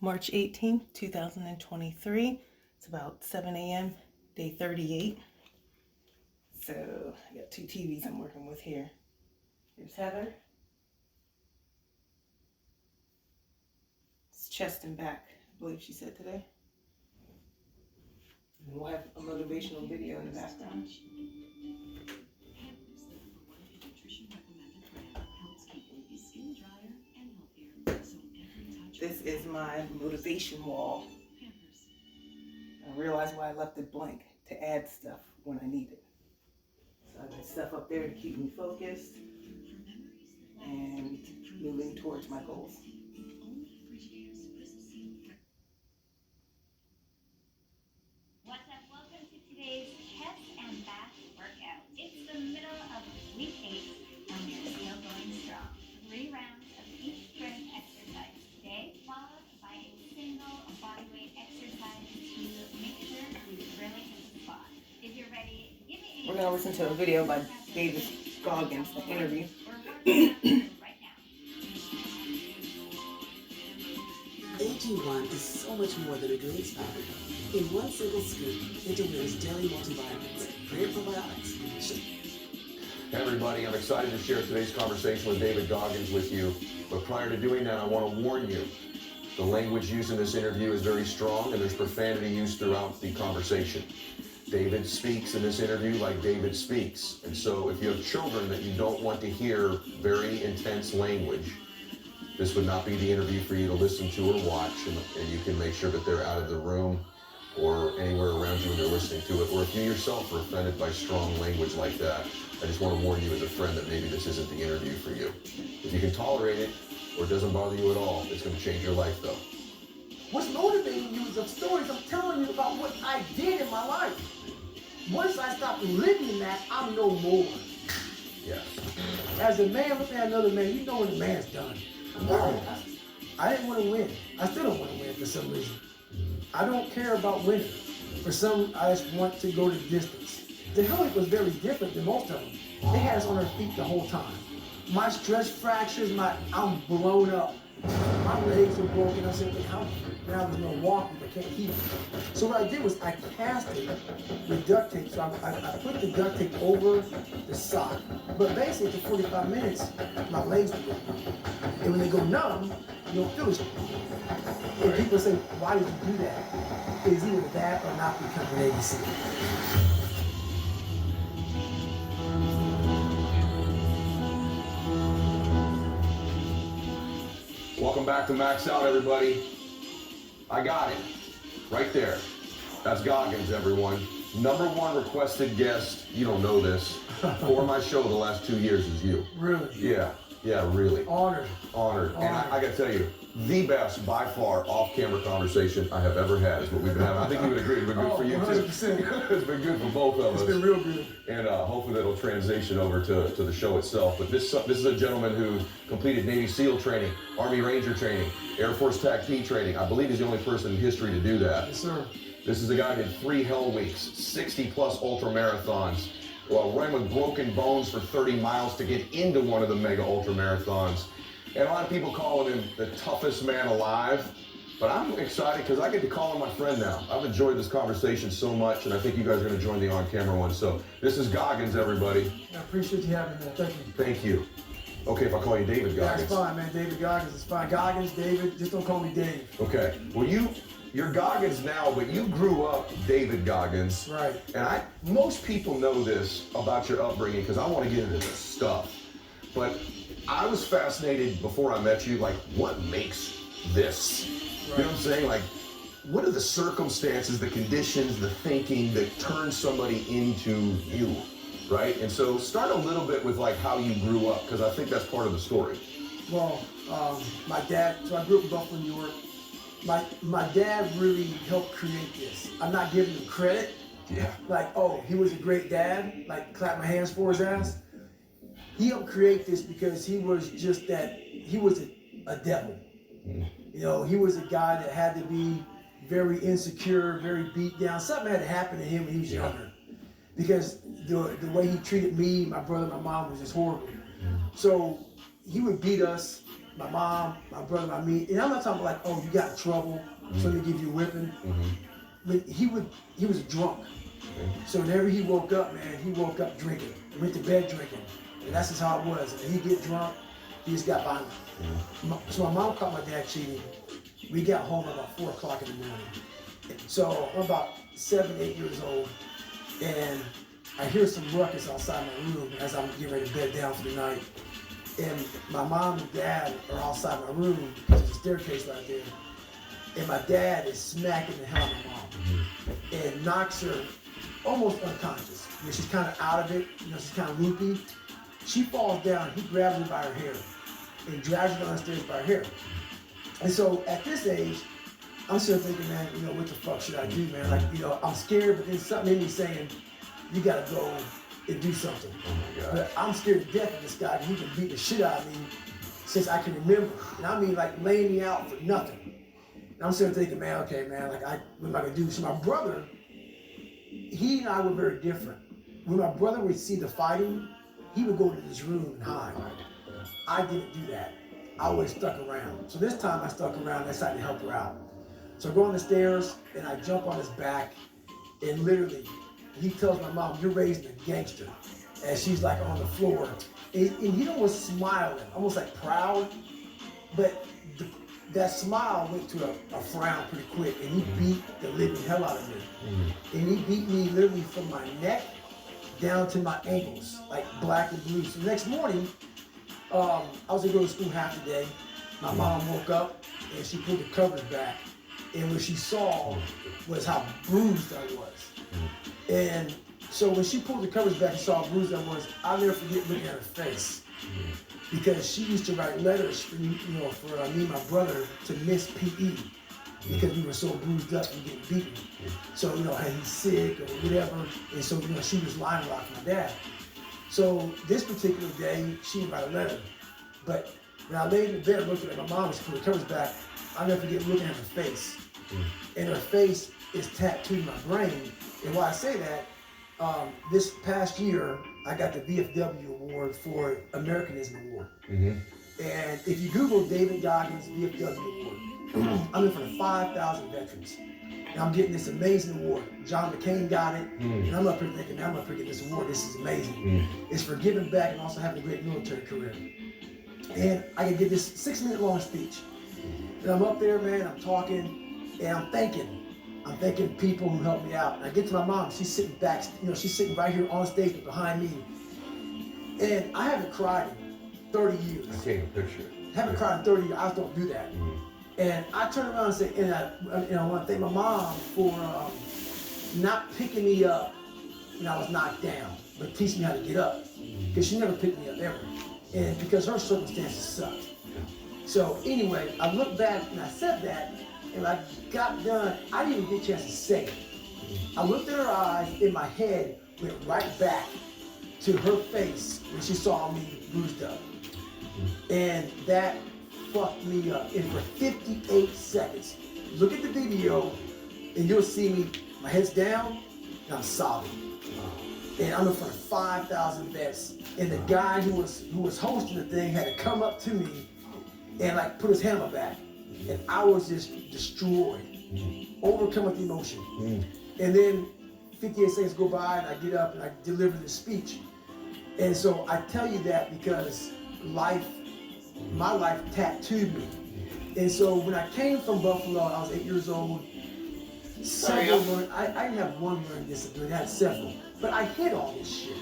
March 18th, 2023. It's about 7 a.m., day 38. So I got two TVs I'm working with here. Here's Heather. It's chest and back, I believe she said today. And we'll have a motivational video in the background. This is my motivation wall. I realized why I left it blank, to add stuff when I need it. So I got stuff up there to keep me focused and moving towards my goals. What's up? Welcome to today's chest and back workout. It's the middle of week 8 and we're still going strong. 3 rounds of each strength exercise today, followed by a single bodyweight exercise to make sure we really hit the spot. If you're ready, give me a... We're going to listen to a video by David Goggins, the interview. right now. AG1 is so much more than a greens powder. In one single scoop, Interwear's daily multivitamins, great probiotics. Hey everybody, I'm excited to share today's conversation with David Goggins with you. But prior to doing that, I want to warn you. The language used in this interview is very strong and there's profanity used throughout the conversation. David speaks in this interview like David speaks. And so if you have children that you don't want to hear very intense language, this would not be the interview for you to listen to or watch, and you can make sure that they're out of the room or anywhere around you when they're listening to it. Or if you yourself are offended by strong language like that, I just want to warn you as a friend that maybe this isn't the interview for you. If you can tolerate it or it doesn't bother you at all, it's going to change your life though. What's motivating you is the stories I'm telling you about what I did in my life. Once I stop living that, I'm no more. Yes. As a man looking at another man, you know when the man's done. I didn't want to win. I still don't want to win for some reason. I don't care about winning. For some, I just want to go the distance. The Hillary was very different than most of them. They had us on our feet the whole time. My stress fractures, I'm blown up. My legs were broken. I said, how? Now I was going to walk, but I can't keep it. So what I did was I cast it with duct tape. So I put the duct tape over the sock. But basically for 45 minutes, my legs were broken. And when they go numb, you don't feel it. And people say, why did you do that? It's either that or not becoming an ABC. Welcome back to Max Out, everybody. I got it. Right there. That's Goggins, everyone. #1 requested guest, you don't know this, for my show the last 2 years is you. Really? Yeah, really. Honored. Honored. And I got to tell you, the best, by far, off-camera conversation I have ever had is what we've been having. I think you would agree. It's been good for you, too. 100%. It's been good for both of us. It's been real good. And hopefully that'll transition over to the show itself. But this is a gentleman who completed Navy SEAL training, Army Ranger training, Air Force TAC-P training. I believe he's the only person in history to do that. Yes, sir. This is a guy who did 3 Hell Weeks, 60-plus ultra marathons, ran with broken bones for 30 miles to get into one of the mega ultra marathons. And a lot of people calling him the toughest man alive. But I'm excited because I get to call him my friend now. I've enjoyed this conversation so much, and I think you guys are going to join the on-camera one. So this is Goggins, everybody. I appreciate you having me. Thank you. Thank you. Okay, if I call you David Goggins. That's fine, man. David Goggins is fine. Goggins, David, just don't call me Dave. Okay. Well, you're Goggins now, but you grew up David Goggins. Right. And most people know this about your upbringing because I want to get into this stuff. But I was fascinated before I met you, like, what makes this? Right. You know what I'm saying? Like, what are the circumstances, the conditions, the thinking that turn somebody into you, right? And so start a little bit with, like, how you grew up, because I think that's part of the story. Well, my dad, so I grew up in Buffalo, New York. My dad really helped create this. I'm not giving him credit. Yeah. Like, oh, he was a great dad, like clap my hands for his ass. He helped create this because he was just that, he was a devil. You know, he was a guy that had to be very insecure, very beat down. Something had to happen to him when he was younger. Because the way he treated me, my brother, my mom was just horrible. So he would beat us, my mom, my brother, my me, and I'm not talking like, oh, you got in trouble, so they give you a whipping. But he was drunk. So whenever he woke up, man, he woke up drinking. Went to bed drinking. And that's just how it was. And he'd get drunk, he just got violent. So my mom caught my dad cheating. We got home about 4 o'clock in the morning. So I'm about 7, 8 years old, and I hear some ruckus outside my room as I'm getting ready to bed down for the night. And my mom and dad are outside my room because there's a staircase right there. And my dad is smacking the hell out of my mom and knocks her almost unconscious. You know, she's kind of out of it. You know, she's kind of loopy. She falls down. He grabs her by her hair and drags her downstairs by her hair. And so at this age, I'm still thinking, man, you know, what the fuck should I do, man? Like, you know, I'm scared, but then something in me saying, you gotta go and do something. Oh my God. But I'm scared to death of this guy. He can beat the shit out of me since I can remember. And I mean, like, laying me out for nothing. And I'm still thinking, man, okay, man, like, what am I gonna do? So my brother, he and I were very different. When my brother would see the fighting, he would go to his room and hide. I didn't do that. I always stuck around. So this time I stuck around and I decided to help her out. So I go on the stairs and I jump on his back, and literally, he tells my mom, "You're raising a gangster." And she's like on the floor. And he was smiling, almost like proud, but that smile went to a frown pretty quick, and he beat the living hell out of me. And he beat me literally from my neck down to my ankles, like black and blue. So the next morning, I was gonna go to school half the day. My mom woke up and she pulled the covers back, and what she saw was how bruised I was. And so when she pulled the covers back and saw how bruised I was, I'll never forget looking at her face. Because she used to write letters for me, you know, for me and my brother to miss PE because we were so bruised up and getting beaten. So, you know, hey, he's sick or whatever. And so, you know, she was lying about my dad. So this particular day, she didn't write a letter. But when I laid in bed looking at my mom, she put the covers back, I'll never forget looking at her face. And her face is tattooed in my brain. And why I say that, this past year, I got the VFW award for Americanism Award. And if you Google David Goggins VFW Award, I'm in front of 5,000 veterans. And I'm getting this amazing award. John McCain got it. And I'm up here thinking, I'm up here getting this award. This is amazing. It's for giving back and also having a great military career. And I can give this 6-minute long speech. And I'm up there, man, I'm talking, and I'm thanking people who helped me out. And I get to my mom, she's sitting back, you know, she's sitting right here on stage behind me. And I haven't cried in 30 years. I can't even picture it. Haven't cried in 30 years, I don't do that. And I turn around and say, and I want to thank my mom for not picking me up when I was knocked down, but teaching me how to get up. Because she never picked me up ever. And because her circumstances sucked. So anyway, I look back and I said that, and when I got done, I didn't even get a chance to say it. I looked at her eyes, and my head went right back to her face when she saw me bruised up. And that fucked me up. And for 58 seconds, look at the video, and you'll see me, my head's down, and I'm sobbing. And I'm in front of 5,000 vets. And the guy who was hosting the thing had to come up to me and like put his hand on my back. And I was just destroyed, overcome with emotion. And then 58 seconds go by and I get up and I deliver this speech. And so I tell you that because my life tattooed me. And so when I came from Buffalo, I was 8 years old. I didn't have one learning disability, I had several. But I hid all this shit.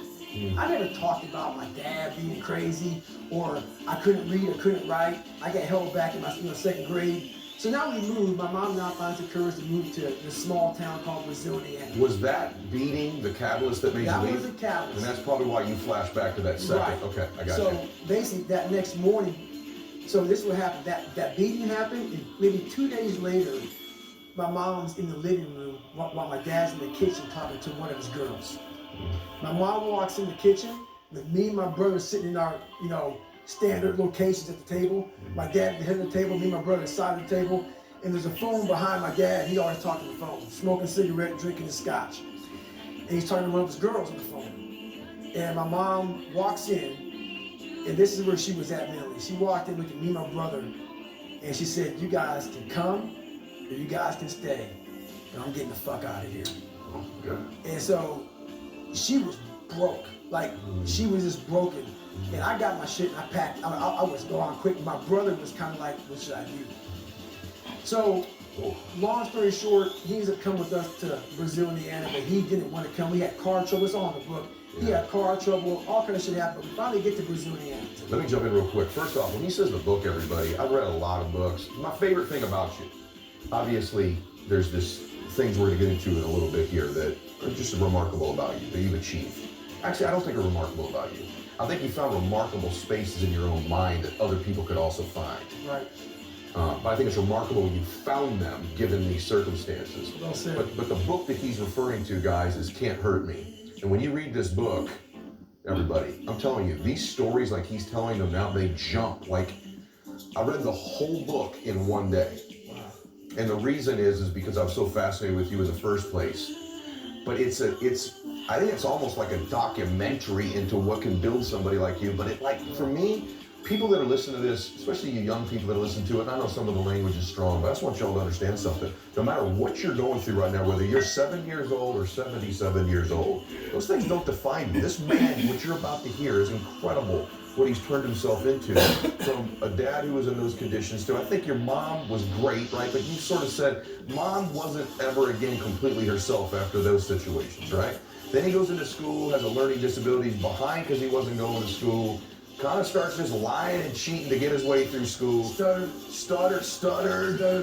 I never talked about my dad being crazy, or I couldn't read, I couldn't write. I got held back in my second grade. So now we moved. My mom now finds the courage to move to this small town called Brazil, Indiana. Was that beating the catalyst that made you leave? That was the catalyst. And that's probably why you flash back to that second. Right. Okay, I got you. So basically that next morning, so this is what happened. That beating happened, and maybe 2 days later, my mom's in the living room while my dad's in the kitchen talking to one of his girls. My mom walks in the kitchen with me and my brother sitting in our, standard locations at the table. My dad at the head of the table, me and my brother at the side of the table. And there's a phone behind my dad. He always talking on the phone, smoking a cigarette, drinking his scotch. And he's talking to one of his girls on the phone. And my mom walks in And this is where she was at mentally. She walked in, looked at me and my brother, and she said, "You guys can come, or you guys can stay, and I'm getting the fuck out of here." Oh, good. And so she was broke. Like, she was just broken. And I got my shit and I packed. I was going quick. My brother was kind of like, "What should I do?" So, long story short, he ended up coming with us to Brazil, Indiana, but he didn't want to come. We had car trouble. It's all in the book. He had car trouble, all kind of shit happened. But we finally get to Brazil, Indiana. Let me jump in real quick. First off, when he says the book, everybody, I've read a lot of books. My favorite thing about you, obviously, there's this things we're going to get into in a little bit here that are just remarkable about you, that you've achieved. Actually, I don't think are remarkable about you. I think you found remarkable spaces in your own mind that other people could also find. Right. But I think it's remarkable you found them given these circumstances. Well said. But the book that he's referring to, guys, is Can't Hurt Me. And when you read this book, everybody, I'm telling you, these stories like he's telling them now, they jump. Like, I read the whole book in one day. Wow. And the reason is because I was so fascinated with you in the first place. But I think it's almost like a documentary into what can build somebody like you. But for me, people that are listening to this, especially you young people that are listening to it, and I know some of the language is strong, but I just want y'all to understand something. No matter what you're going through right now, whether you're 7 years old or 77 years old, those things don't define you. This man, what you're about to hear, is incredible. What he's turned himself into, from a dad who was in those conditions to, I think your mom was great, right? But you sort of said mom wasn't ever again completely herself after those situations, right? Then he goes into school, has a learning disability, he's behind because he wasn't going to school, kind of starts just lying and cheating to get his way through school. Stuttered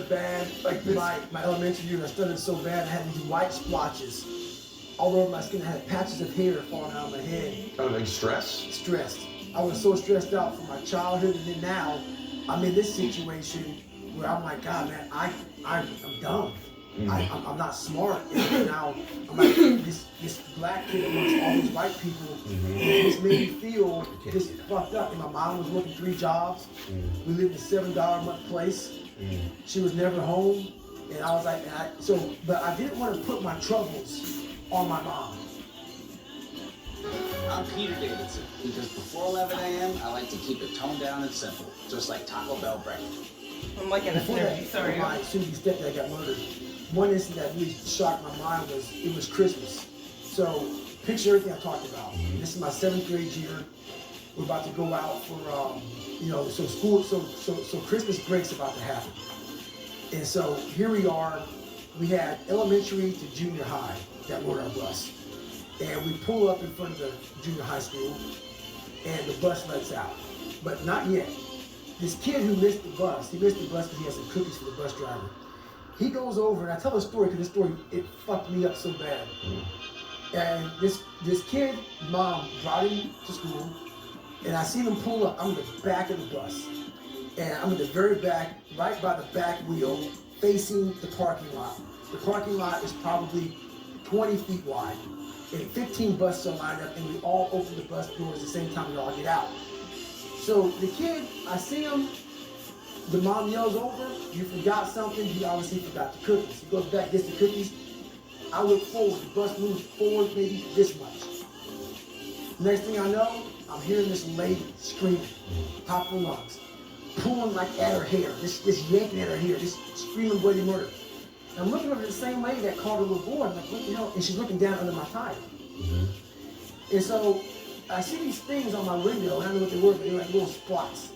bad. Like this. My elementary year, I stuttered so bad, I had these white splotches all over my skin. I had patches of hair falling out of my head. Stressed. I was so stressed out from my childhood, and then now I'm in this situation where I'm like, God, man, I'm dumb. I'm not smart. And now I'm like this black kid amongst all these white people. And it just made me feel just fucked up. And my mom was working 3 jobs. We lived in a $7 a month place. She was never home. And I was like, but I didn't want to put my troubles on my mom. I'm Peter Davidson, because before 11 a.m., I like to keep it toned down and simple, just like Taco Bell breakfast. I'm liking this Before energy, that, sorry. my soon-to-be stepdad got murdered. One incident that really shocked my mind was, it was Christmas. So, picture everything I talked about. This is my 7th grade year. We're about to go out for, so Christmas break's about to happen. And so, here we are. We had elementary to junior high that rode our bus. And we pull up in front of the junior high school, and the bus lets out. But not yet. This kid who missed the bus, he missed the bus because he had some cookies for the bus driver. He goes over, and I tell the story because this story, it fucked me up so bad. And this kid, mom brought him to school, and I seen him pull up. I'm in the back of the bus. And I'm in the very back, right by the back wheel, facing the parking lot. The parking lot is probably 20 feet wide. And 15 buses are lined up, and we all open the bus doors at the same time we all get out. So the kid, I see him, the mom yells over, "You forgot something." He obviously forgot the cookies. He goes back, gets the cookies. I look forward, the bus moves forward maybe this much. Next thing I know, I'm hearing this lady screaming, top of her lungs, pulling like at her hair, just yanking at her hair, just screaming bloody murder. And I'm looking over at the same lady that called her little boy. I'm like, what the hell? And she's looking down under my tire. And so I see these things on my window, and I don't know what they were, but they were like little spots.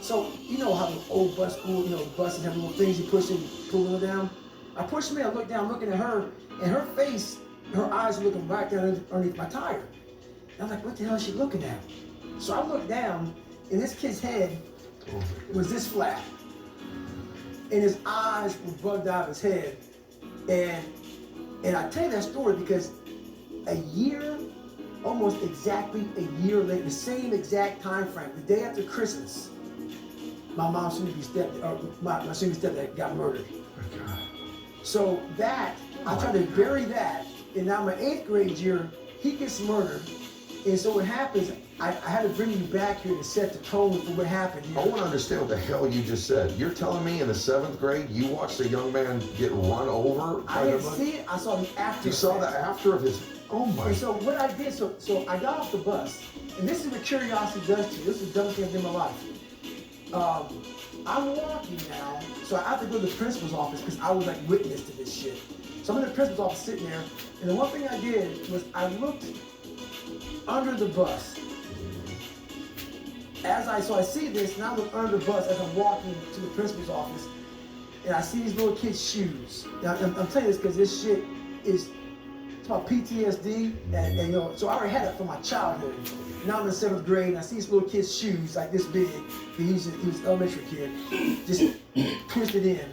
So you know how the old bus school, the buses have little things you push and pull them down. I push them in, I look down, looking at her, and her face, her eyes are looking right down underneath my tire. And I'm like, what the hell is she looking at? So I look down, and this kid's head was this flat. And his eyes were bugged out of his head. And I tell you that story because almost exactly a year later, the same exact time frame, the day after Christmas, my mom's soon-to-be stepdad got murdered. Oh, God. So I tried to bury that, and now my 8th grade year, he gets murdered. And so what happens, I had to bring you back here to set the tone for what happened here. I want to understand what the hell you just said. You're telling me in the 7th grade you watched a young man get run over? I didn't see it. I saw the after. You saw the after of his Oh my. And so what I did, so I got off the bus, and this is what curiosity does to you. This is the dumbest thing I've done in my life. I'm walking now, so I have to go to the principal's office because I was like witness to this shit. So I'm in the principal's office sitting there, and the one thing I did was I looked under the bus. So I see this, and I look under the bus as I'm walking to the principal's office, and I see these little kids' shoes. Now, I'm telling you this because this shit is, it's about PTSD, and you know, so I already had it from my childhood. Now I'm in 7th grade, and I see this little kid's shoes like this big. He was an elementary kid, just twisted in.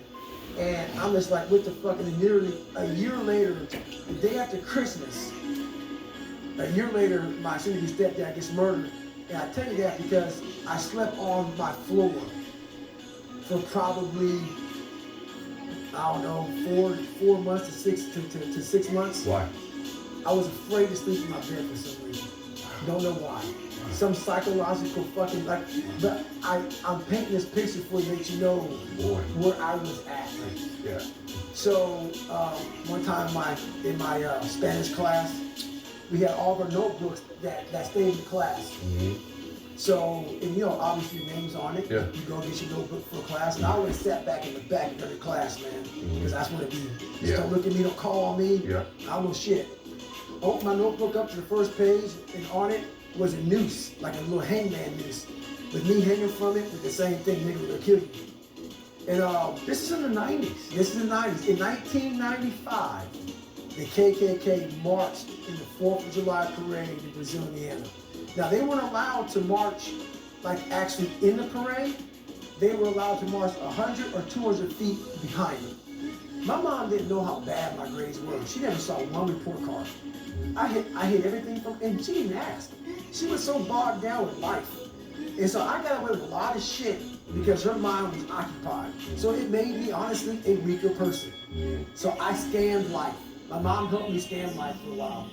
And I'm just like, what the fuck? And then literally a year later, the day after Christmas, a year later, my soon-to-be stepdad gets murdered. And I tell you that because I slept on my floor for probably, I don't know, 4 months to 6 months. Why? I was afraid to sleep in my bed for some reason. Don't know why. Some psychological fucking but I'm painting this picture for you to let you know where I was at. Yeah. So one time in my Spanish class, we had all of our notebooks that stayed in the class. Mm-hmm. So, and you know, obviously your name's on it. Yeah. You go get your notebook for class. And I always sat back in the back of every class, man. Because that's what it be. Just don't look at me, don't call on me. Yeah. I know shit. Open my notebook up to the first page, and on it was a noose, like a little hangman noose, with me hanging from it with the same thing, nigga, will kill you. And this is in the 90s. This is in the 90s. In 1995, the KKK marched in the 4th of July parade in Brazil, Indiana. Now, they weren't allowed to march, like, actually in the parade. They were allowed to march 100 or 200 feet behind them. My mom didn't know how bad my grades were. She never saw one report card. I hit everything from, and she didn't ask. She was so bogged down with life. And so I got away with a lot of shit because her mind was occupied. So it made me, honestly, a weaker person. So I scammed life. My mom helped me scam life for a while.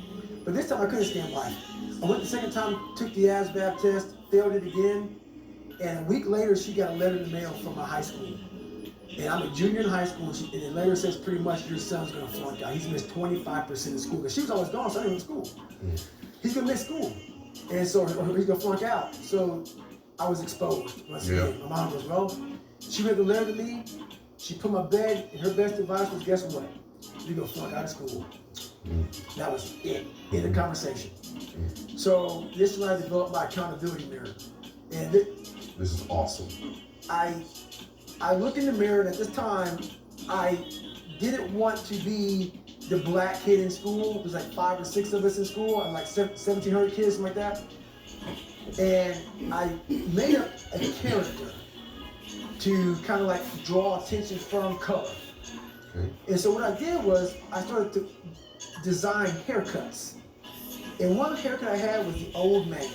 But this time I couldn't scam life. I went the second time, took the ASVAB test, failed it again. And a week later, she got a letter in the mail from my high school. And I'm a junior in high school, and the letter says pretty much your son's gonna flunk out. He's missed 25% of school. Because she was always gone, so I didn't go to school. He's gonna miss school. And so he's gonna flunk out. So I was exposed once again. My mom goes, well, she read the letter to me, she put my bed, and her best advice was, guess what? You're gonna flunk out of school. That was it, in the conversation. So this is when I developed my accountability mirror. And This is awesome. I look in the mirror, and at this time, I didn't want to be the black kid in school. There's like 5 or 6 of us in school, and like 1,700 kids, something like that. And I made up a character to kind of like draw attention from color. Okay. And so what I did was I started to design haircuts. And one haircut I had was the old man.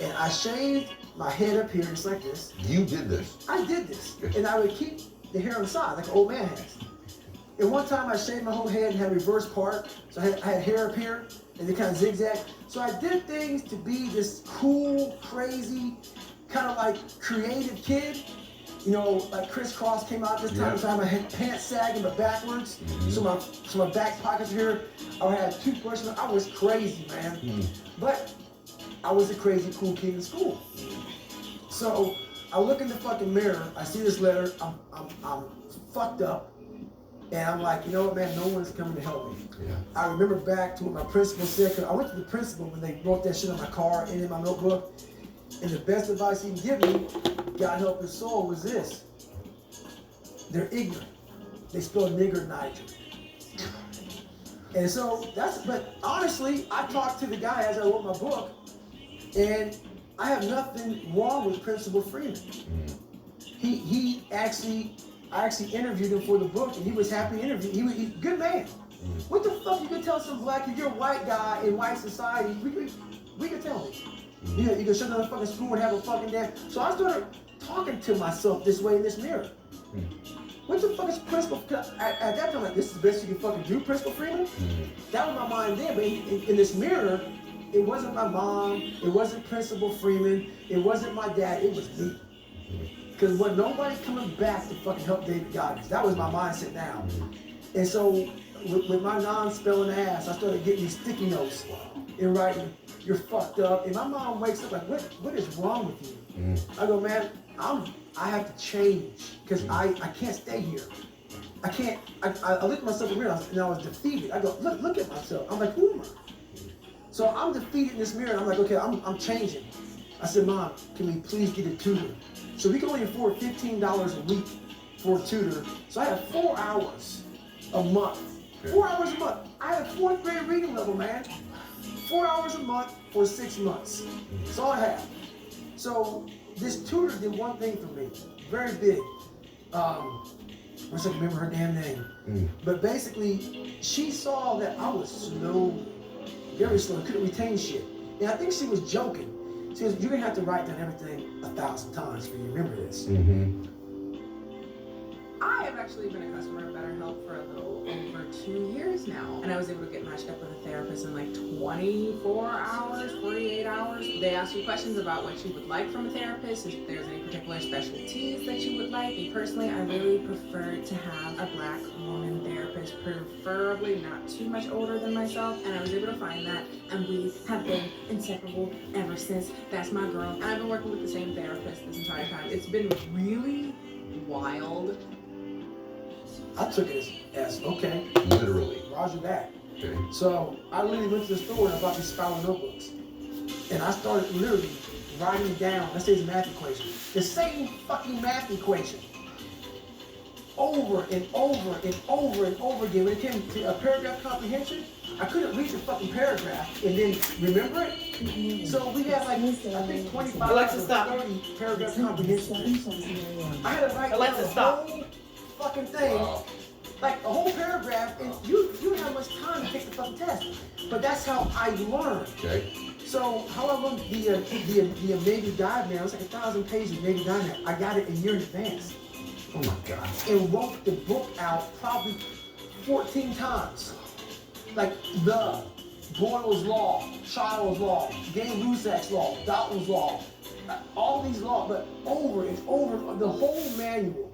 And I shaved my head up here just like this. You did this. I did this. And I would keep the hair on the side like an old man has. And one time I shaved my whole head and had a reverse part. So I had hair up here and it kind of zigzag. So I did things to be this cool, crazy, kind of like creative kid. You know, like Criss Cross came out this time, so I had my pants sagging but backwards. So my back pockets are here. I had a toothbrush. I was crazy, man. But I was a crazy cool kid in school. So I look in the fucking mirror, I see this letter, I'm fucked up, and I'm like, you know what, man, no one's coming to help me. Yeah. I remember back to what my principal said, 'cause I went to the principal when they wrote that shit on my car and in my notebook, and the best advice he can give me, God help his soul, was this. They're ignorant. They spell nigger Niger. And so but honestly, I talked to the guy as I wrote my book, and I have nothing wrong with Principal Freeman. I actually interviewed him for the book, and he was happy to interview. He's a good man. What the fuck you can tell some black, if you're a white guy in white society, we can tell me. You can shut down the fucking school and have a fucking damn. So I started talking to myself this way in this mirror. What the fuck is Principal? At that time, like, this is the best you can fucking do, Principal Freeman? That was my mind then, but in this mirror, it wasn't my mom, it wasn't Principal Freeman, it wasn't my dad, it was me. Because when nobody's coming back to fucking help David Goggins, that was my mindset now. And so with my non-spelling ass, I started getting these sticky notes and writing, "You're fucked up." And my mom wakes up like, "What is wrong with you?" I go, "Man, I have to change because I can't stay here. I can't." I looked at myself in the mirror and I was defeated. I go, look at myself. I'm like, who am I? So I'm defeated in this mirror. And I'm like, okay, I'm changing. I said, "Mom, can we please get a tutor?" So we can only afford $15 a week for a tutor. So I have 4 hours a month. 4 hours a month. I had a 4th grade reading level, man. 4 hours a month for 6 months. That's all I had. So this tutor did one thing for me, very big. I wish I could remember her damn name. But basically, she saw that I was slow, very slow, couldn't retain shit. And I think she was joking. She goes, "You're gonna have to write down everything 1,000 times for you to remember this." I have actually been a customer of BetterHelp for a little over 2 years now, and I was able to get matched up with a therapist in like 24 hours, 48 hours. They ask you questions about what you would like from a therapist, if there's any particular specialties that you would like. Me personally, I really prefer to have a black woman therapist, preferably not too much older than myself, and I was able to find that, and we have been inseparable ever since. That's my girl. And I've been working with the same therapist this entire time. It's been really wild. I took it as okay. Literally. Roger that. Okay. So I literally went to the store and I bought these spiral notebooks. And I started literally writing down, let's say it's a math equation, the same fucking math equation over and over and over and over again. When it came to a paragraph comprehension, I couldn't read the fucking paragraph and then remember it. So we had like, I think 25 Alexa, or stop. 30 paragraph comprehension. I had to write Alexa, down the stop. whole fucking thing. Wow. Like a whole paragraph, and you don't have much time to take the fucking test. But that's how I learned. Okay. So how I learned the Navy Dive Manual, it's like 1,000 pages of Navy Dive Manual. I got it a year in advance. Oh my God. And wrote the book out probably 14 times. Like the Boyle's Law, Child's Law, Gay-Lussac's Law, Dalton's Law, all these laws, but over and over, the whole manual.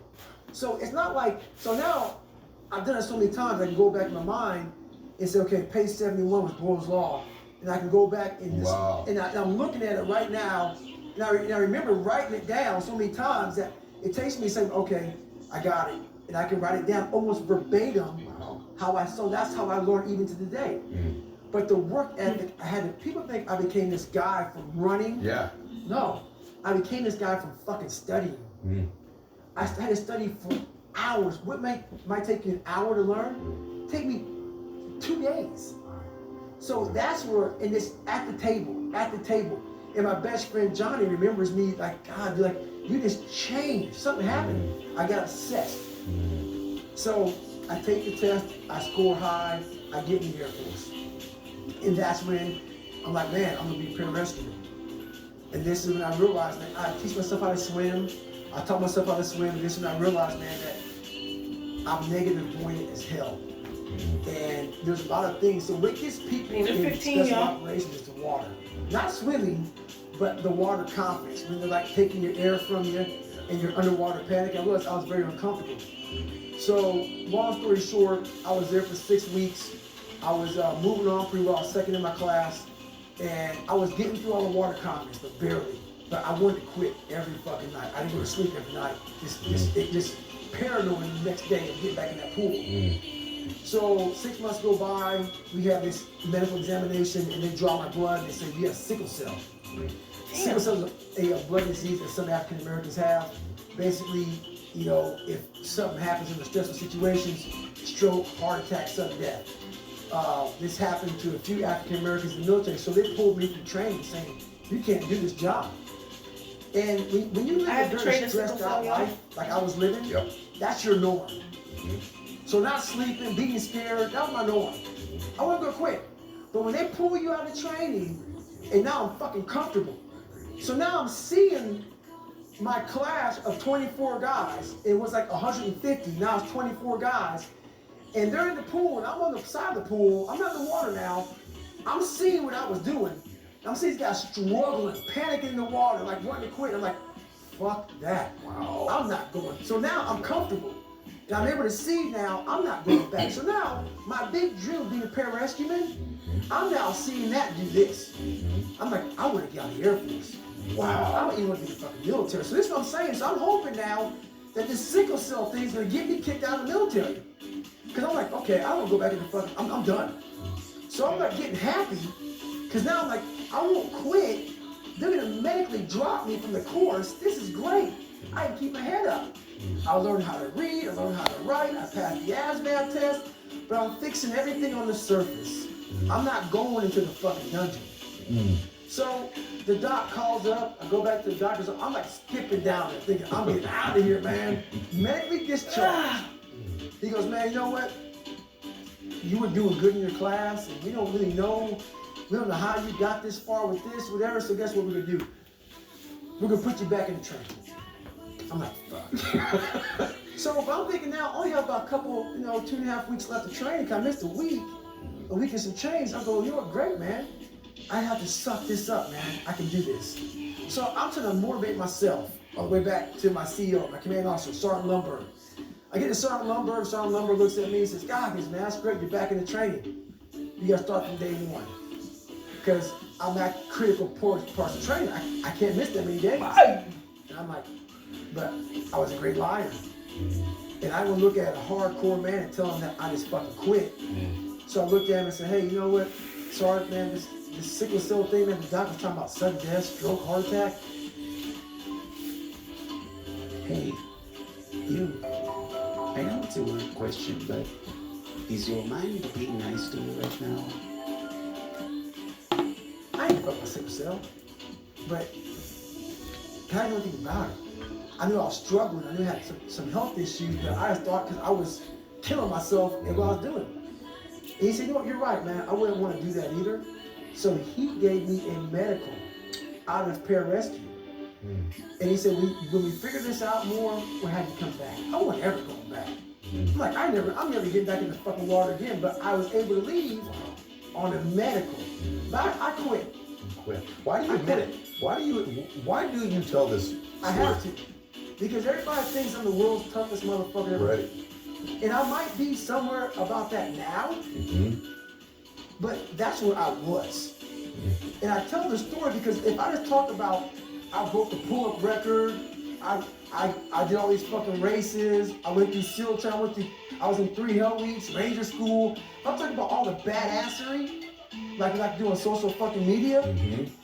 So it's not like, so now I've done it so many times, I can go back in my mind and say, okay, page 71 was Boyle's Law. And I can go back and just, Wow. and I'm looking at it right now, and I remember writing it down so many times that it takes me saying, okay, I got it. And I can write it down almost verbatim, so that's how I learned even to today. But the work ethic, people think I became this guy from running. Yeah. No, I became this guy from fucking studying. I had to study for hours. What might take you an hour to learn, take me 2 days. So that's where, in this at the table, and my best friend Johnny remembers me like, God, like, you just changed. Something happened. I got obsessed. So I take the test, I score high, I get in the Air Force. And that's when I'm like, man, I'm gonna be a pararescuer. And this is when I realized, man, I teach myself how to swim. I taught myself how to swim, and this is when I realized, man, that I'm negative buoyant as hell. And there's a lot of things. So what gets people in 15, special y'all. operations is the water. Not swimming, but the water confidence. When they're like taking your air from you and your underwater panic. I was very uncomfortable. So long story short, I was there for 6 weeks. I was moving on pretty well. I was second in my class. And I was getting through all the water confidence, but barely. But I wanted to quit every fucking night. I didn't go to sleep every night. Just paranoid the next day of getting back in that pool. So 6 months go by, we have this medical examination, and they draw my blood, and they say, you have sickle cell. Sickle cell is a blood disease that some African Americans have. Basically, you know, if something happens in the stressful situations, stroke, heart attack, sudden death. This happened to a few African Americans in the military, so they pulled me from training saying, you can't do this job. And when you live a very stressed out life, like I was living, that's your norm. So not sleeping, being scared, that was my norm. I wasn't gonna quit. But when they pull you out of training, and now I'm fucking comfortable. So now I'm seeing my class of 24 guys. It was like 150, now it's 24 guys. And they're in the pool, and I'm on the side of the pool. I'm not in the water now. I'm seeing what I was doing. I'm seeing these guys struggling, panicking in the water, like wanting to quit. I'm like, fuck that. Wow. I'm not going. So now I'm comfortable. And I'm able to see now I'm not going back. So now, my big dream of being a pararescueman, I'm now seeing that do this. I'm like, I want to get out of the Air Force. Wow. I don't even want to be in the fucking military. So this is what I'm saying. So I'm hoping now that this sickle cell thing is going to get me kicked out of the military. Because I'm like, okay, I don't want to go back in the fucking, I'm done. So I'm not getting happy. Because now I'm like, I won't quit. They're going to medically drop me from the course. This is great. I can keep my head up. I learned how to read, I learned how to write, I passed the ASVAB test, but I'm fixing everything on the surface. I'm not going into the fucking dungeon. So the doc calls up, I go back to the doctor's, I'm like skipping down there thinking, I'm getting out of here, man. Medically discharged. He goes, man, you know what? You were doing good in your class, and we don't really know, we don't know how you got this far with this, whatever, so guess what we're gonna do? We're gonna put you back in the training. I'm like, fuck. So if I'm thinking now, I only have about a couple, 2.5 weeks left of training, I missed a week and some change. I'm going, you know what, great, man. I have to suck this up, man. I can do this. So I'm trying to motivate myself all the way back to my CEO, my command officer, Sergeant Lundberg. I get to Sergeant Lundberg. Sergeant Lundberg looks at me and says, Goggins, man, that's great. You're back in the training. You got to start from day one. Because I'm that critical part of training. I can't miss that many days. And I'm like, but I was a great liar. And I would look at a hardcore man and tell him that I just fucking quit. So I looked at him and said, hey, you know what? Sergeant, man, this sickle cell thing, man, the doctor's talking about sudden death, stroke, heart attack. Hey, you. I know it's a weird question, but is your mind being nice to me right now? I ain't fuck my sickle cell. But I didn't know anything about it. I knew I was struggling. I knew I had some health issues, but I just thought because I was killing myself in what I was doing. And he said, you know what, you're right, man. I wouldn't want to do that either. So he gave me a medical out of pararescue. And he said, when we figure this out more, we'll have you come back. I wasn't ever going back. I'm like, I'm never getting back in the fucking water again, but I was able to leave on a medical. But I quit. Why do you admit it? Why do you tell this story? I have to. Because everybody thinks I'm the world's toughest motherfucker ever. Right. And I might be somewhere about that now, but that's where I was. And I tell the story because if I just talk about I broke the pull-up record, I did all these fucking races, I went through SEAL training, I was in 3 Hell Weeks, Ranger School. I'm talking about all the badassery, like doing social fucking media.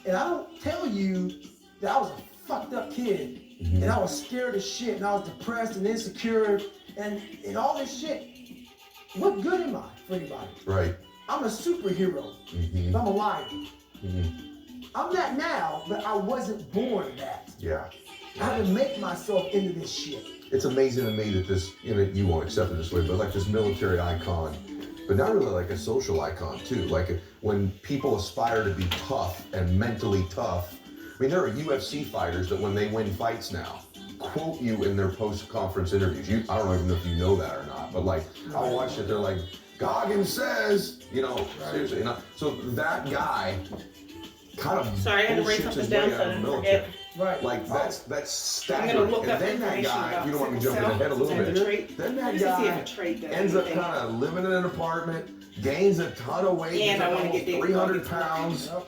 And I don't tell you that I was a fucked up kid. And I was scared as shit, and I was depressed and insecure, and all this shit. What good am I for anybody? Right. I'm a superhero. I'm a liar. I'm that now, but I wasn't born that. Yeah. I had to make myself into this shit. It's amazing to me that this, you won't accept it this way, but like this military icon, but not really like a social icon too. Like when people aspire to be tough and mentally tough. I mean, there are UFC fighters that when they win fights now, quote you in their post-conference interviews. I don't even know if you know that or not, but like, I'll watch it, they're like, Goggins says, seriously. So that guy kind of Sorry, I had to write bullshits his something way down out so I of the didn't military. forget. Right. Like that's staggering. I'm gonna look And up then that information guy, about you don't want me sickle jumping cell. ahead a little Is that a bit. trait? Then that Let me see if guy a trait does ends up anything. kind of living in an apartment, gains a ton of weight, And I wanna almost get David 300 Goggins. pounds, Yep.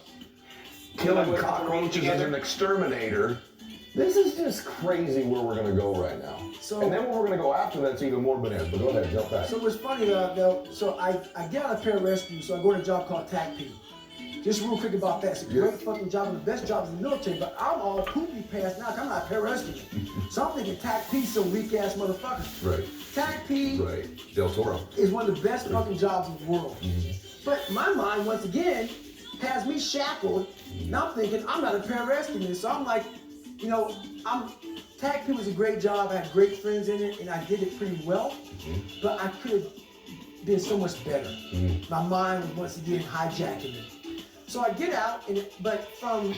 killing We're cockroaches as together. an exterminator. This is just crazy where we're gonna go right now. So- and then where we're gonna go after that's even more bananas. But go ahead, jump back. So what's funny though, so I get out of pararescue, so I go to a job called TACP. Just real quick about that. It's a great fucking job and the best job in the military, but I'm all poopy past now. I'm not pararescue. So I'm thinking TACP some weak ass motherfuckers. Right. TACP Right. Del Toro. is one of the best fucking jobs in the world. But my mind, once again, has me shackled, and I'm thinking I'm not a pararescue. So I'm like, TACP was a great job. I had great friends in it, and I did it pretty well. But I could have been so much better. My mind was once again hijacking me. So I get out, but from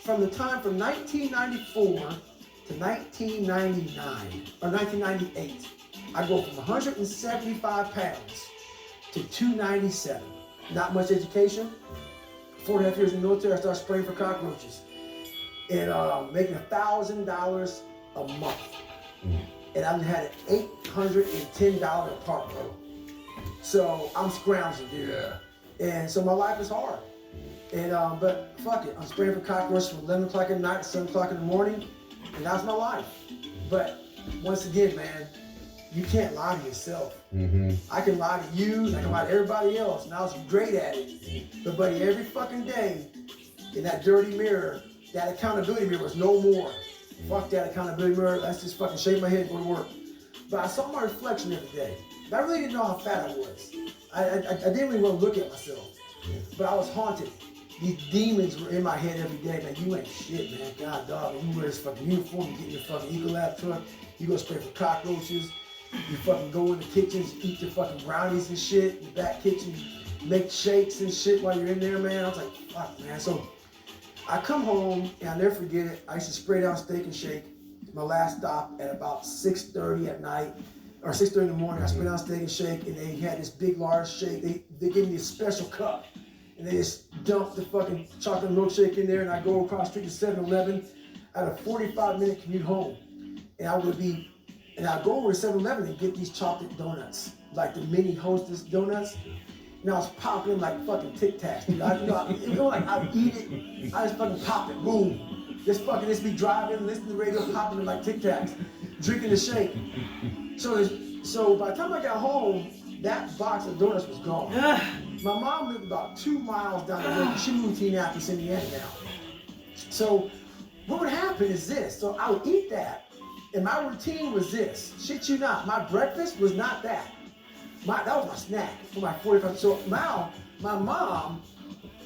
the time from 1994 to 1999 or 1998, I go from 175 pounds to 297. Not much education. 4.5 years in the military, I started spraying for cockroaches and making $1,000 a month. and I had an $810 apartment. So I'm scrounging, dude. Yeah. And so my life is hard. And but fuck it, I'm spraying for cockroaches from 11 o'clock at night to 7 o'clock in the morning, and that's my life. But once again, man, you can't lie to yourself. Mm-hmm. I can lie to you, and I can lie to everybody else, and I was great at it. But buddy, every fucking day, in that dirty mirror, that accountability mirror was no more. Fuck that accountability mirror, let's just fucking shake my head and go to work. But I saw my reflection every day. But I really didn't know how fat I was. I didn't really want to look at myself. But I was haunted. These demons were in my head every day. Man, you ain't shit, man. God, dog. You wear this fucking uniform, you get in your fucking Ecolab truck, you go spray for cockroaches, you fucking go in the kitchens, eat your fucking brownies and shit, in the back kitchen, make shakes and shit while you're in there, man. I was like, fuck, man. So I come home, and I'll never forget it. I used to spray down Steak and Shake. My last stop at about 6:30 at night, or 6:30 in the morning. I sprayed down Steak and Shake, and they had this big, large shake. They gave me a special cup, and they just dumped the fucking chocolate milkshake in there, and I go across the street to 7-Eleven. I had a 45-minute commute home, and I'd go over to 7-Eleven and get these chocolate donuts, like the mini Hostess donuts. And I was popping them like fucking Tic Tacs, dude. I'd eat it, I just fucking pop it, boom. Just be driving, listening to the radio, popping them like Tic Tacs, drinking the shake. So by the time I got home, that box of donuts was gone. My mom lived about 2 miles down the road. She moved to Indianapolis, Indiana now. So what would happen is this. So I would eat that, and my routine was this. Shit you not, my breakfast was not that. That was my snack for my 45. So now, my mom,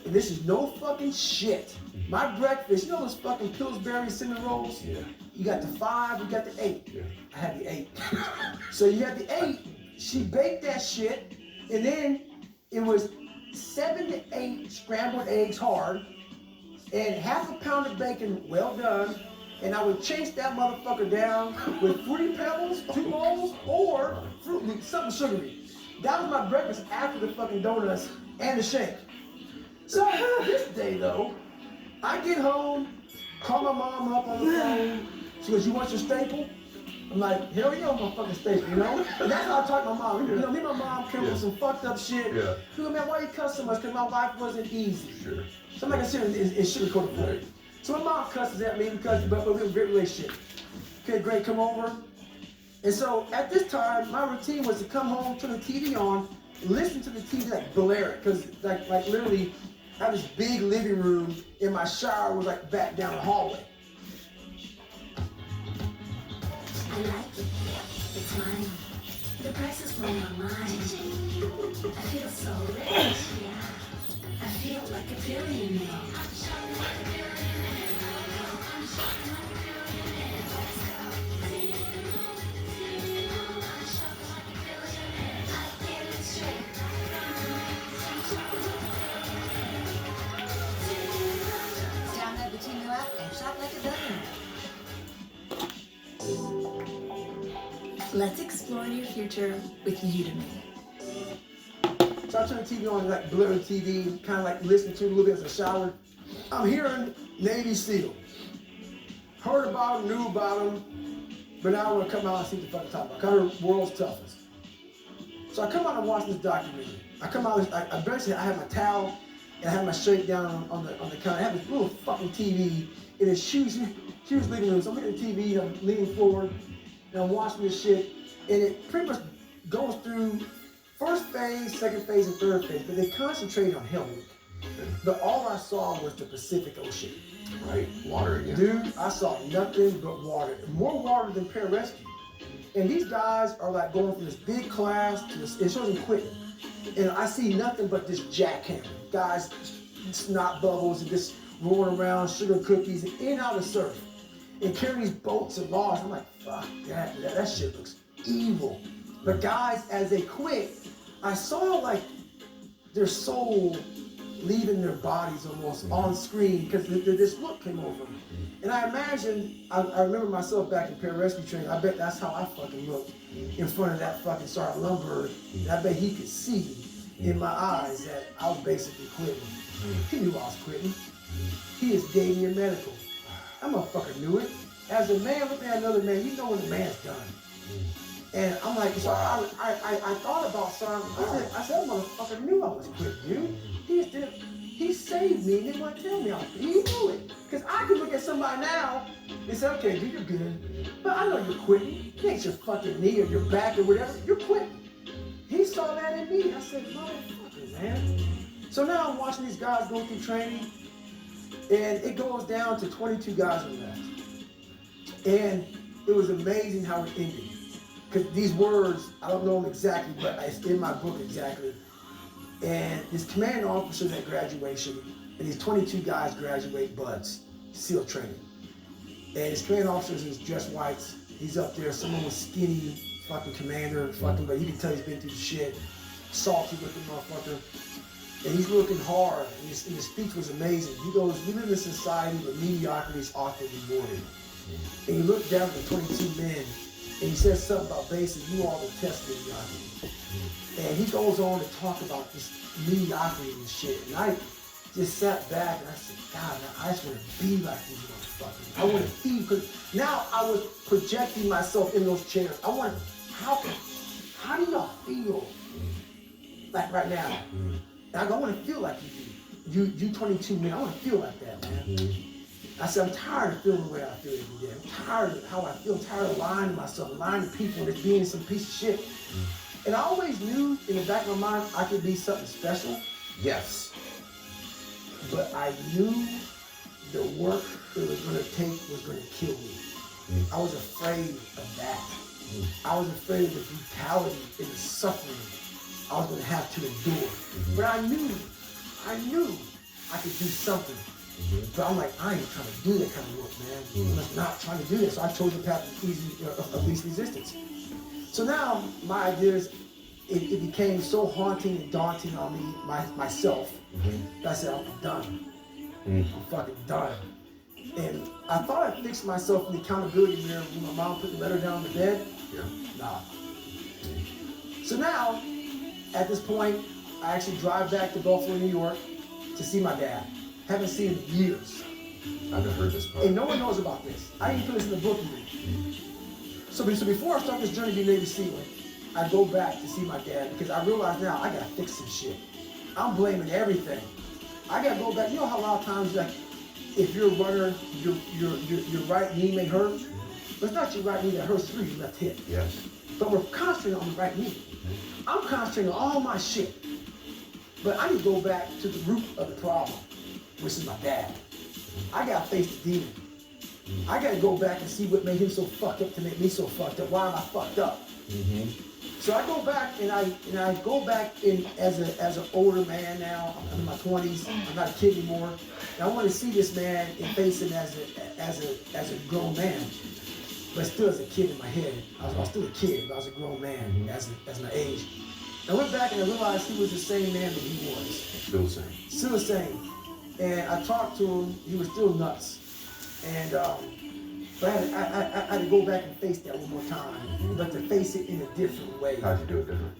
and this is no fucking shit, my breakfast, you know those fucking Pillsbury cinnamon rolls? Yeah. You got the 5, you got the 8. Yeah. I had the 8. So you had the 8, she baked that shit, and then it was 7 to 8 scrambled eggs hard, and half a pound of bacon well done, and I would chase that motherfucker down with Fruity Pebbles, 2 bowls, or Fruit Loops, something sugary. That was my breakfast after the fucking donuts and the shake. So this day though, I get home, call my mom up on the phone. She goes, "You want your staple?" I'm like, "Hell yeah, I want my fucking staple," you know? And that's how I talk to my mom. You know, me and my mom came up with some fucked up shit. Yeah. She goes, "Man, why you cuss so much? Because my life wasn't easy." Sure. So I'm not gonna sit and sugarcoat it for you. So my mom cusses at me but we have a great relationship. Okay, great, come over. And so at this time, my routine was to come home, turn the TV on, listen to the TV, like blare it, because like literally, I have this big living room, and my shower was like back down the hallway. I like it. It's mine. The price is blowing my mind. I feel so rich, yeah. I feel like a billionaire. Download the Temu app and shop like a billionaire. Let's explore your future with Udemy. So I turned the TV on, like blur the TV, kind of like listening to it a little bit as I showered. I'm hearing Navy SEAL. Heard about him, knew about him, but now I want to come out and see what the fuck I'm talking about. I heard World's Toughest. So I come out and watch this documentary. I come out, I basically, I have my towel, and I have my shake down on the counter. I have this little fucking TV in this huge living room. So I'm looking at the TV, and I'm leaning forward, and I'm watching this shit, and it pretty much goes through first phase, second phase, and third phase, but they concentrate on Hell Week. But all I saw was the Pacific Ocean. Right. Water again. Dude, I saw nothing but water. More water than pararescue. And these guys are like going from this big class to this, it shows them quitting. And I see nothing but this jackhammer. Guys, snot bubbles and just rolling around, sugar cookies, and in and out of surf. And carrying these boats and logs. I'm like, fuck that shit looks evil. But guys, as they quit, I saw like their soul leaving their bodies almost on screen because this look came over me. And I imagine, I remember myself back in pararescue training, I bet that's how I fucking looked in front of that fucking Sergeant Lundberg. And I bet he could see in my eyes that I was basically quitting. He knew I was quitting. He just gave me a medical. That motherfucker knew it. As a man looking at another man, you know when the man's done. And I'm like, so I thought about something. I said, that motherfucker knew I was quitting, dude. He saved me and didn't want to tell me. He knew it. Because I could look at somebody now and say, okay, dude, you're good. But I know you're quitting. It ain't your fucking knee or your back or whatever. You're quitting. He saw that in me. I said, motherfucker, man. So now I'm watching these guys go through training. And it goes down to 22 guys left. And it was amazing how it ended. Because these words, I don't know them exactly, but it's in my book exactly. And this commanding officers at graduation, and these 22 guys graduate buds, SEAL training. And his commanding officers is dressed whites. He's up there, someone was skinny, fucking commander, fucking, but you can tell he's been through shit. Salty looking motherfucker. And he's looking hard, and his speech was amazing. He goes, we live in a society where mediocrity is often rewarded. And he looked down at the 22 men, and he says something about basically you all will test mediocrity. And he goes on to talk about this mediocrity and shit. And I just sat back and I said, God, man, I just want to be like these motherfuckers. I want to be, because now I was projecting myself in those chairs. I want, how do y'all feel like right now? And I go, I want to feel like you do. You 22 men, I want to feel like that, man. I said, I'm tired of feeling the way I feel every day. I'm tired of how I feel. I'm tired of lying to myself, lying to people, and just being some piece of shit. And I always knew in the back of my mind I could be something special. Yes. But I knew the work it was going to take was going to kill me. I was afraid of that. I was afraid of the brutality and the suffering I was going to have to endure. But I knew I could do something. But I'm like, I ain't trying to do that kind of work, man. I'm just not trying to do this. So I chose the path of least resistance. So now my idea is, it became so haunting and daunting on me, myself, that I said, I'm done. I'm fucking done. And I thought I fixed myself in the accountability mirror when my mom put the letter down on the bed. Nah. So now, at this point, I actually drive back to Buffalo, New York to see my dad. Haven't seen him in years. I've never heard this part. And no one knows about this. I didn't put this in the book even. So before I start this journey to be Navy SEAL, I go back to see my dad because I realize now I gotta fix some shit. I'm blaming everything. I gotta go back. You know how a lot of times, like, if you're a runner, your right knee may hurt, but it's not your right knee that hurts, it's your left hip. Yes. But we're concentrating on the right knee. I'm concentrating on all my shit. But I need to go back to the root of the problem, which is my dad. I gotta face the demon. I gotta go back and see what made him so fucked up to make me so fucked up. Why am I fucked up? So I go back and I go back in as an older man now. I'm in my 20s. I'm not a kid anymore. And I want to see this man and face him as a grown man, but still as a kid in my head. I was still a kid, but I was a grown man as my age. I went back and I realized he was the same man that he was. Still the same. Still the same. And I talked to him. He was still nuts. And but I had to go back and face that one more time, but to face it in a different way. How'd you do it different?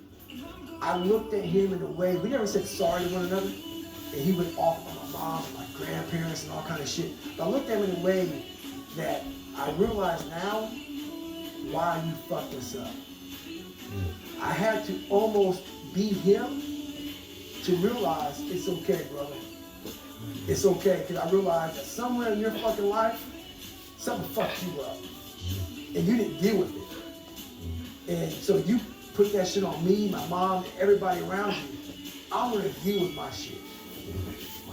I looked at him in a way, we never said sorry to one another, and he went off on my mom and my grandparents and all kind of shit. But I looked at him in a way that I realize now why you fucked us up. I had to almost be him to realize it's okay, brother. It's okay, because I realized that somewhere in your fucking life, something fucked you up. And you didn't deal with it. And so you put that shit on me, my mom, everybody around you. I'm gonna deal with my shit.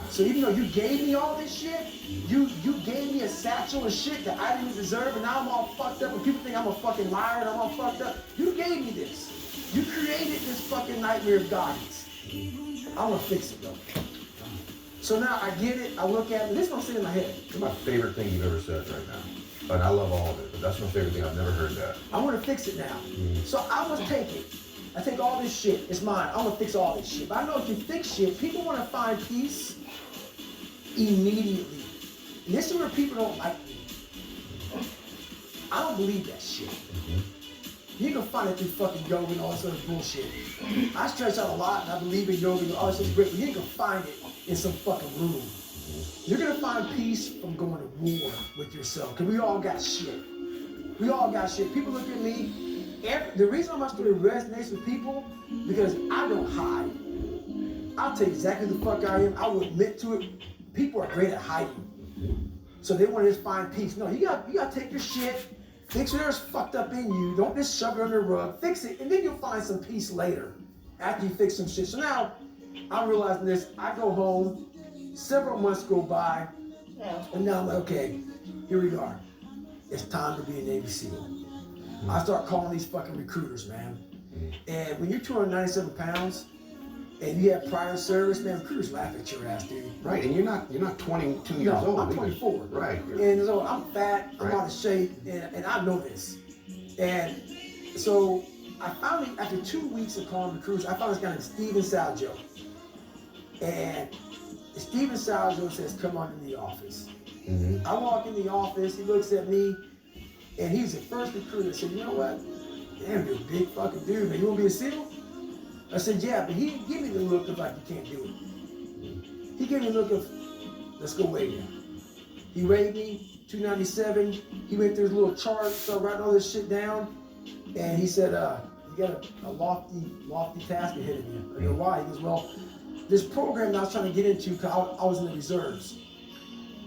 So even though you gave me all this shit, you gave me a satchel of shit that I didn't deserve, and now I'm all fucked up, and people think I'm a fucking liar and I'm all fucked up. You gave me this. You created this fucking nightmare of Goggins. I'm gonna fix it though. So now I get it, I look at it, this is what I'm saying in my head. It's my favorite thing you've ever said right now. And I love all of it, but that's my favorite thing. I've never heard that. I want to fix it now. So I must take it. I take all this shit, it's mine. I'm gonna fix all this shit. But I know if you fix shit, people want to find peace immediately. And this is where people don't like me. I don't believe that shit. You can find it through fucking yoga and all this other bullshit. I stretch out a lot and I believe in yoga and all this is great, but you can find it in some fucking room. You're gonna find peace from going to war with yourself, because we all got shit. We all got shit. People look at me the reason my story resonates with people, because I don't hide. I'll tell you exactly the fuck I am. I will admit to it. People are great at hiding. So they want to just find peace. No, you gotta take your shit, fix whatever's fucked up in you. Don't just shove it under the rug. Fix it, and then you'll find some peace later after you fix some shit. So now I'm realizing this. I go home, several months go by, and now I'm like, okay, here we are. It's time to be a Navy SEAL. I start calling these fucking recruiters, man. And when you're 297 pounds and you have prior service, man, recruiters laugh at your ass, dude. Right, and you're not 22 years old. I'm 24. Right. And so I'm fat, I'm Right. out of shape, and I know this. And so I finally, after 2 weeks of calling recruiters, I found this guy named Steven Saljo. And Steven Saljo says, come on in the office. Mm-hmm. I walk in the office, he looks at me, and he's the first recruiter that said, you know what? Damn, you're a big fucking dude, man. You want to be a SEAL? I said, yeah, but he didn't give me the look of like, you can't do it. He gave me the look of, let's go weigh you. He weighed me, 297. He went through his little chart, started writing all this shit down. And he said, you got a lofty task ahead of you. I go, why? He goes, well, this program that I was trying to get into, because I was in the reserves.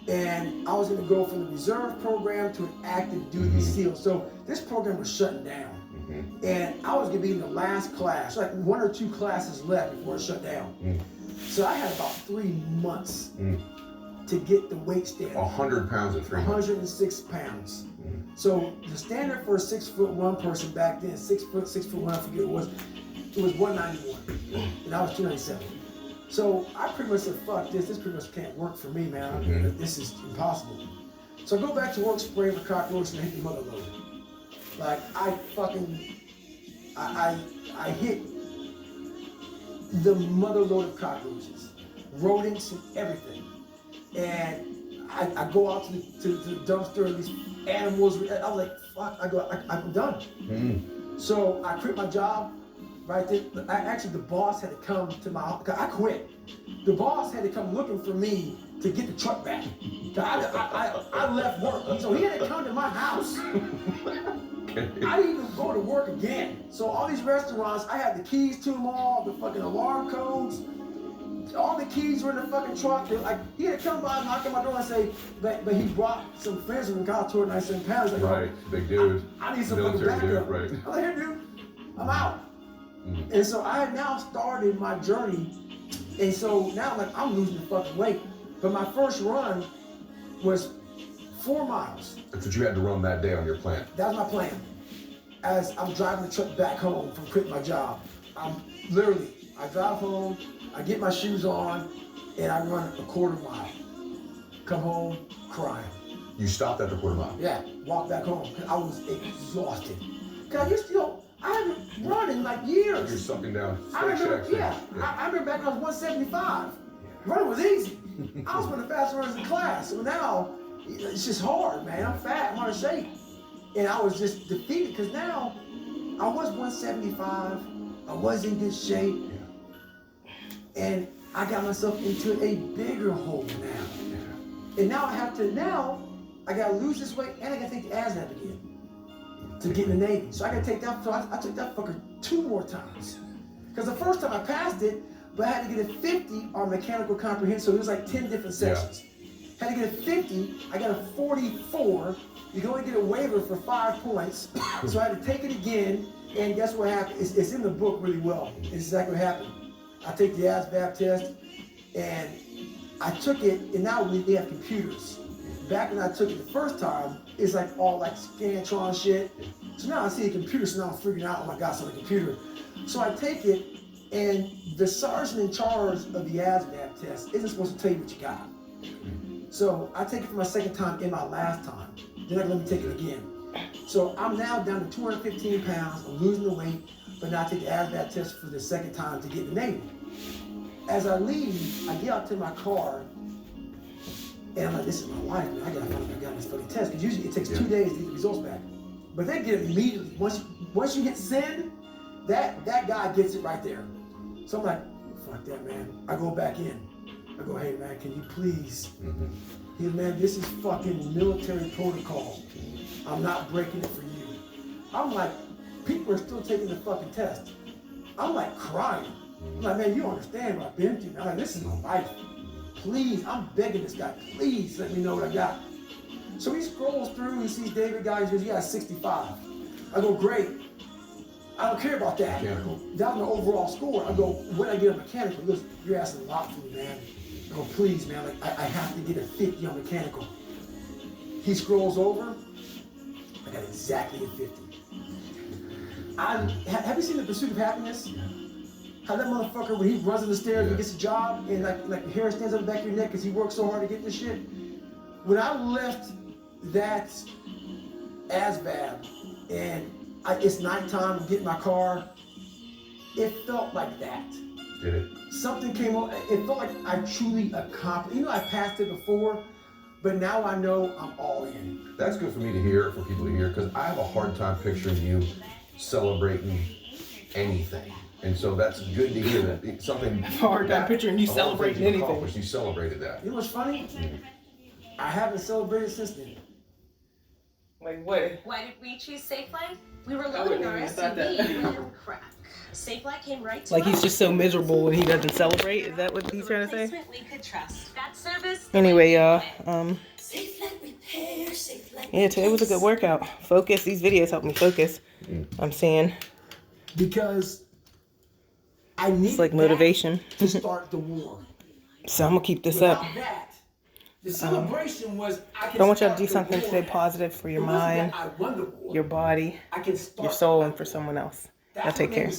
And I was going to go from the reserve program to an active duty SEAL. So this program was shutting down. And I was going to be in the last class, like 1 or 2 classes left before it shut down. So I had about 3 months to get the weight standard. 100 pounds at 3 months. 106 pounds. So the standard for a 6'1" person back then, 6'1", I forget what it was 191. And I was 297. So I pretty much said, fuck this pretty much can't work for me, man. This is impossible. So I go back to work spraying for cockroaches and I hit the mother load. Like I hit the mother load of cockroaches, rodents and everything. And I go out to the dumpster and these animals, I was like, fuck, I'm done. So I quit my job. Right there, actually the boss had to come to my office. I quit. The boss had to come looking for me to get the truck back. I left work, so he had to come to my house. I didn't even go to work again. So all these restaurants, I had the keys to them all, the fucking alarm codes. All the keys were in the fucking truck. Like he had to come by, knock on my door and say, but he brought some friends from God 297 pounds. Like, Right, big dude. I need some fucking backup. Dude, right. I'm like, here, dude, I'm out. And so I had now started my journey, and so now like I'm losing the fucking weight. But my first run was 4 miles. That's what you had to run that day on your plan. That was my plan. As I'm driving the truck back home from quitting my job, I drive home, I get my shoes on, and I run a 1/4 mile. Come home crying. You stopped at the 1/4 mile. Yeah, walk back home. I was exhausted. Cause I haven't run in like years. You're sucking down. I remember, I remember back when I was 175. Running was easy. I was one of the fastest runners in class. So now, it's just hard, man. I'm fat, I'm out of shape. And I was just defeated because now, I was 175. I was in good shape. And I got myself into a bigger hole now. And now I gotta lose this weight and I gotta take the ASVAB again to get in the Navy. So I gotta take that, so I took that fucker 2 more times. Because the first time I passed it, but I had to get a 50 on mechanical comprehension, so it was like 10 different sections. Had to get a 50, I got a 44. You can only get a waiver for 5 points. So I had to take it again, and guess what happened? It's in the book really well. It's exactly what happened. I take the ASVAB test, and I took it, and now they have computers. Back when I took it the first time, it's like all like Scantron shit. So now I see a computer, so now I'm figuring out, oh my God, it's on the computer. So I take it, and the sergeant in charge of the ASVAB test isn't supposed to tell you what you got. So I take it for my second time in my last time. They're not gonna let me take it again. So I'm now down to 215 pounds, I'm losing the weight, but now I take the ASVAB test for the second time to get in the Navy. As I leave, I get out to my car, and I'm like, this is my life, man. I gotta find out if I got this fucking test. Because usually it takes 2 days to get the results back. But they get it immediately. Once you hit send, that guy gets it right there. So I'm like, fuck that, man. I go back in. I go, hey, man, can you please? He goes, man, this is fucking military protocol. I'm not breaking it for you. I'm like, people are still taking the fucking test. I'm like crying. I'm like, man, you don't understand what I've been through. I'm like, this is my life. Please, I'm begging this guy, please let me know what I got. So he scrolls through, he sees David Goggins, he goes, yeah, 65. I go, great. I don't care about that. Mechanical. That was my overall score. I go, when I get a mechanical, he goes, you're asking a lot from me, man. I go, please, man, like, I have to get a 50 on mechanical. He scrolls over, I got exactly a 50. Have you seen The Pursuit of Happiness? How that motherfucker, when he runs up the stairs and gets a job, and like the hair stands on the back of your neck because he worked so hard to get this shit? When I left that ASVAB and it's nighttime, I'm getting my car, it felt like that. Did it? Something came on, it felt like I truly accomplished. You know, I passed it before, but now I know I'm all in. That's good for me to hear, for people to hear, because I have a hard time picturing you celebrating anything. And so that's good to hear that it's something. Hard time picturing you celebrating anything. You celebrated that. You know what's funny? I haven't celebrated since then. Like what? Why did we choose Safelight? We were I loading wouldn't our even thought SUV that. when crack. Safelight came right to Like us. he's just so miserable when he doesn't celebrate? Is that what he's trying to say? Replacement we could trust. That service. Anyway, y'all, Safe like repair, safe like yeah, today was a good workout. Focus. These videos help me focus. I'm saying Because I need it's like motivation. to start the war. So I'm gonna keep this Without up. that, the celebration was I can I want y'all to start do the something war. today positive for your It wasn't mind, that I won the war. your body, I can start your soul, and for someone else. That's Y'all take what made care. me